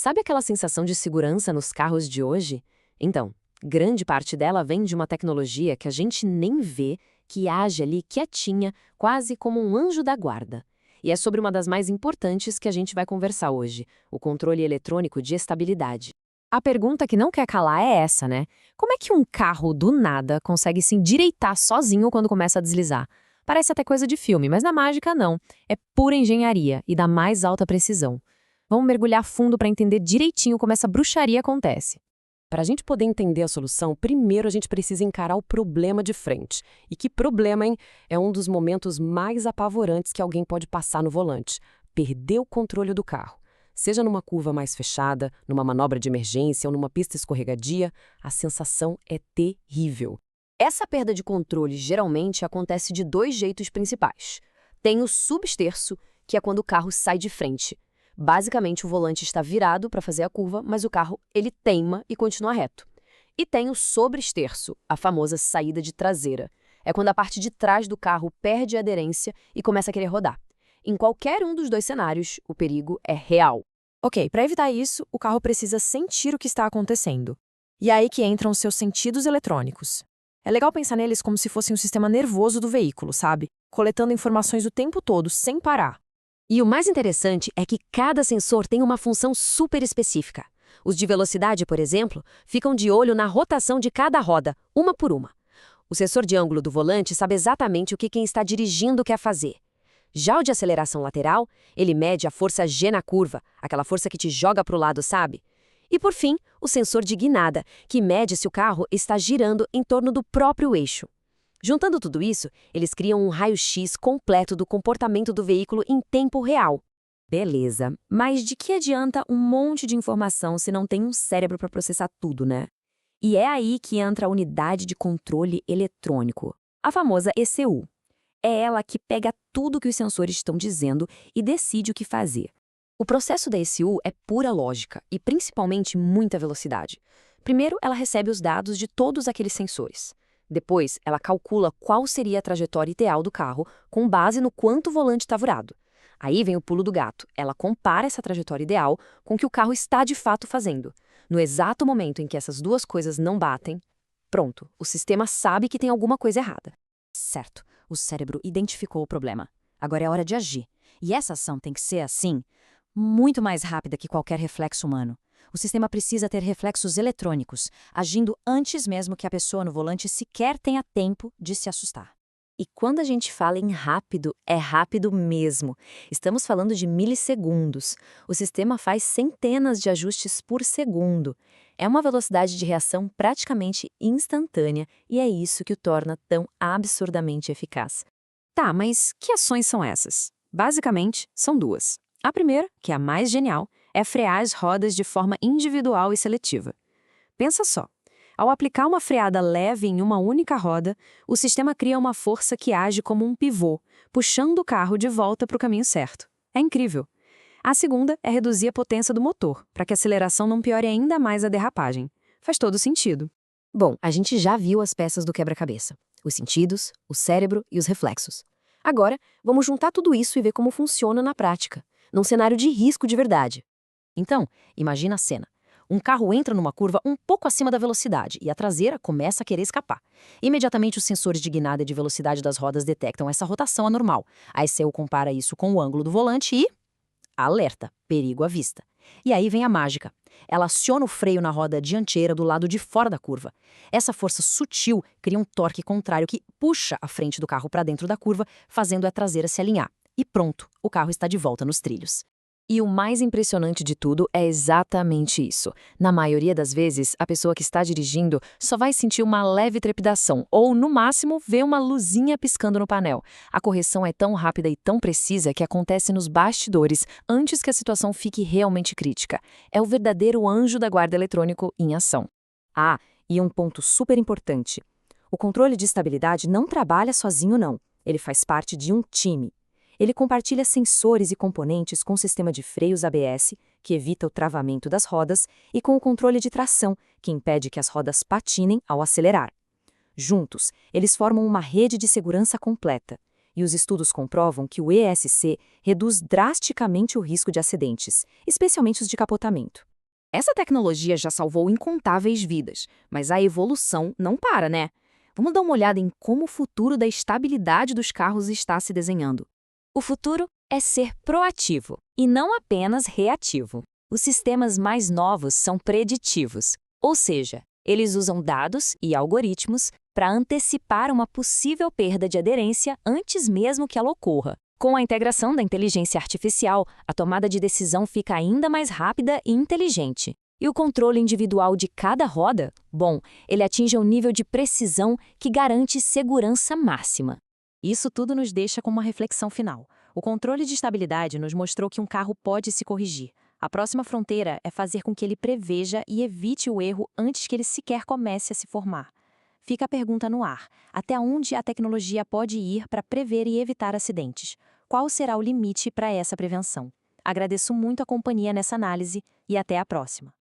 Sabe aquela sensação de segurança nos carros de hoje? Então, grande parte dela vem de uma tecnologia que a gente nem vê, que age ali quietinha, quase como um anjo da guarda. E é sobre uma das mais importantes que a gente vai conversar hoje, o controle eletrônico de estabilidade. A pergunta que não quer calar é essa, né? Como é que um carro, do nada, consegue se endireitar sozinho quando começa a deslizar? Parece até coisa de filme, mas na mágica não. É pura engenharia e da mais alta precisão. Vamos mergulhar fundo para entender direitinho como essa bruxaria acontece. Para a gente poder entender a solução, primeiro a gente precisa encarar o problema de frente. E que problema, hein? É um dos momentos mais apavorantes que alguém pode passar no volante. Perder o controle do carro. Seja numa curva mais fechada, numa manobra de emergência ou numa pista escorregadia, a sensação é terrível. Essa perda de controle geralmente acontece de dois jeitos principais. Tem o substerço, que é quando o carro sai de frente. Basicamente, o volante está virado para fazer a curva, mas o carro ele teima e continua reto. E tem o sobresterço, a famosa saída de traseira. É quando a parte de trás do carro perde a aderência e começa a querer rodar. Em qualquer um dos dois cenários, o perigo é real. Ok, para evitar isso, o carro precisa sentir o que está acontecendo. E é aí que entram os seus sentidos eletrônicos. É legal pensar neles como se fossem um sistema nervoso do veículo, sabe? Coletando informações o tempo todo, sem parar. E o mais interessante é que cada sensor tem uma função super específica. Os de velocidade, por exemplo, ficam de olho na rotação de cada roda, uma por uma. O sensor de ângulo do volante sabe exatamente o que quem está dirigindo quer fazer. Já o de aceleração lateral, ele mede a força G na curva, aquela força que te joga para o lado, sabe? E por fim, o sensor de guinada, que mede se o carro está girando em torno do próprio eixo. Juntando tudo isso, eles criam um raio-x completo do comportamento do veículo em tempo real. Beleza, mas de que adianta um monte de informação se não tem um cérebro para processar tudo, né? E é aí que entra a unidade de controle eletrônico, a famosa ECU. É ela que pega tudo que os sensores estão dizendo e decide o que fazer. O processo da ECU é pura lógica e principalmente muita velocidade. Primeiro, ela recebe os dados de todos aqueles sensores. Depois, ela calcula qual seria a trajetória ideal do carro com base no quanto o volante está virado. Aí vem o pulo do gato. Ela compara essa trajetória ideal com o que o carro está de fato fazendo. No exato momento em que essas duas coisas não batem, pronto, o sistema sabe que tem alguma coisa errada. Certo, o cérebro identificou o problema. Agora é hora de agir. E essa ação tem que ser, assim, muito mais rápida que qualquer reflexo humano. O sistema precisa ter reflexos eletrônicos, agindo antes mesmo que a pessoa no volante sequer tenha tempo de se assustar. E quando a gente fala em rápido, é rápido mesmo. Estamos falando de milissegundos. O sistema faz centenas de ajustes por segundo. É uma velocidade de reação praticamente instantânea e é isso que o torna tão absurdamente eficaz. Tá, mas que ações são essas? Basicamente, são duas. A primeira, que é a mais genial, é frear as rodas de forma individual e seletiva. Pensa só. Ao aplicar uma freada leve em uma única roda, o sistema cria uma força que age como um pivô, puxando o carro de volta para o caminho certo. É incrível. A segunda é reduzir a potência do motor, para que a aceleração não piore ainda mais a derrapagem. Faz todo sentido. Bom, a gente já viu as peças do quebra-cabeça. Os sentidos, o cérebro e os reflexos. Agora, vamos juntar tudo isso e ver como funciona na prática, num cenário de risco de verdade. Então, imagina a cena. Um carro entra numa curva um pouco acima da velocidade e a traseira começa a querer escapar. Imediatamente os sensores de guinada e de velocidade das rodas detectam essa rotação anormal. A ECU compara isso com o ângulo do volante e... alerta, perigo à vista. E aí vem a mágica. Ela aciona o freio na roda dianteira do lado de fora da curva. Essa força sutil cria um torque contrário que puxa a frente do carro para dentro da curva, fazendo a traseira se alinhar. E pronto, o carro está de volta nos trilhos. E o mais impressionante de tudo é exatamente isso. Na maioria das vezes, a pessoa que está dirigindo só vai sentir uma leve trepidação ou, no máximo, ver uma luzinha piscando no painel. A correção é tão rápida e tão precisa que acontece nos bastidores antes que a situação fique realmente crítica. É o verdadeiro anjo da guarda eletrônico em ação. Ah, e um ponto super importante. O controle de estabilidade não trabalha sozinho, não. Ele faz parte de um time. Ele compartilha sensores e componentes com o sistema de freios ABS, que evita o travamento das rodas, e com o controle de tração, que impede que as rodas patinem ao acelerar. Juntos, eles formam uma rede de segurança completa, e os estudos comprovam que o ESC reduz drasticamente o risco de acidentes, especialmente os de capotamento. Essa tecnologia já salvou incontáveis vidas, mas a evolução não para, né? Vamos dar uma olhada em como o futuro da estabilidade dos carros está se desenhando. O futuro é ser proativo e não apenas reativo. Os sistemas mais novos são preditivos, ou seja, eles usam dados e algoritmos para antecipar uma possível perda de aderência antes mesmo que ela ocorra. Com a integração da inteligência artificial, a tomada de decisão fica ainda mais rápida e inteligente. E o controle individual de cada roda, bom, ele atinge um nível de precisão que garante segurança máxima. Isso tudo nos deixa com uma reflexão final. O controle de estabilidade nos mostrou que um carro pode se corrigir. A próxima fronteira é fazer com que ele preveja e evite o erro antes que ele sequer comece a se formar. Fica a pergunta no ar: até onde a tecnologia pode ir para prever e evitar acidentes? Qual será o limite para essa prevenção? Agradeço muito a companhia nessa análise e até a próxima.